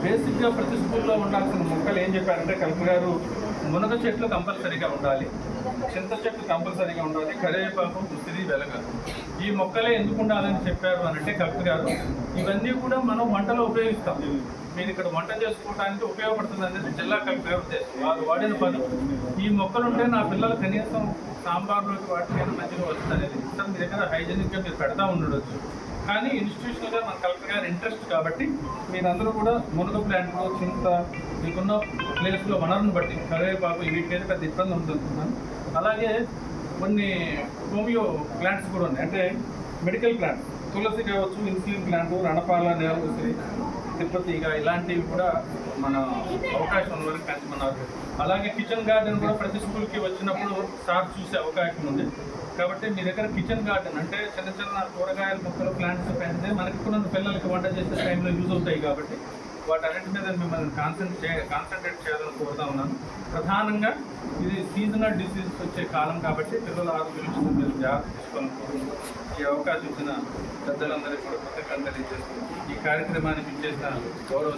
బేసిక్గా ప్రతి స్కూల్లో ఉండాల్సిన మొక్కలు ఏం చెప్పారంటే కలెక్టర్ గారు మునగ చెట్లు కంపల్సరీగా ఉండాలి, చింత చెట్లు కంపల్సరీగా ఉండాలి, కరివేపాకు, ఉసిరి, వెలగ ఈ మొక్కలే ఎందుకు ఉండాలని చెప్పారు అని అంటే కలెక్టర్ గారు ఇవన్నీ కూడా మనం వంటలో ఉపయోగిస్తాం. మీరు ఇక్కడ వంట చేసుకోవడానికి ఉపయోగపడుతుంది అనేది జిల్లా కలెక్టర్ గారు ఉద్దేశం. వారు వాడిన పదం ఈ మొక్కలుంటే నా పిల్లలు కనీసం సాంబార్లోకి వాటికైనా మంచిగా వస్తుంది అనేది. సార్ మీ దగ్గర హైజీనిక్గా మీరు పెడతా ఉండవచ్చు, కానీ ఇన్స్టిట్యూషనల్గా మన కలెక్టర్ గారు ఇంట్రెస్ట్ కాబట్టి మీరందరూ కూడా మునగ ప్లాంట్లు, చింత మీకున్న ప్లేస్లో వనరులను బట్టి కరివేపాకు వీటికైతే పెద్ద ఇబ్బంది ఉంటుంటున్నాను. అలాగే కొన్ని హోమియో ప్లాంట్స్ కూడా ఉన్నాయి, అంటే మెడికల్ ప్లాంట్స్, తులసి కావచ్చు, ఇన్సులిన్ ప్లాంట్, రణపాల, నేల ఉసిరి, తిరుపతిగ ఇలాంటివి కూడా మన అవకాశం ఉన్న వరకు పెంచమన్నారు. అలాగే కిచెన్ గార్డెన్ కూడా ప్రతి స్కూల్కి వచ్చినప్పుడు సార్ చూసే అవకాశం ఉంది. కాబట్టి మీ దగ్గర కిచెన్ గార్డెన్ అంటే చిన్న చిన్న కూరగాయల మొక్కలు, ప్లాంట్స్ పెంచితే మనకి కూడా పిల్లలకి వంట చేసే టైంలో యూజ్ అవుతాయి. కాబట్టి వాటన్నిటి మీద మిమ్మల్ని కాన్సన్ట్రేట్ చేయాలని కోరుతా ఉన్నాను. ప్రధానంగా ఇది సీజనల్ డిసీజెస్ వచ్చే కాలం కాబట్టి పిల్లల ఆరోగ్యం మీరు జాగ్రత్త తీసుకోవాలని కోరుకుంటున్నాను. ఈ అవకాశం ఇచ్చిన పెద్దలందరికీ కూడా కృతజ్ఞతలు తెలియజేస్తున్నాను. ఈ కార్యక్రమానికి ఇచ్చేసిన గౌరవ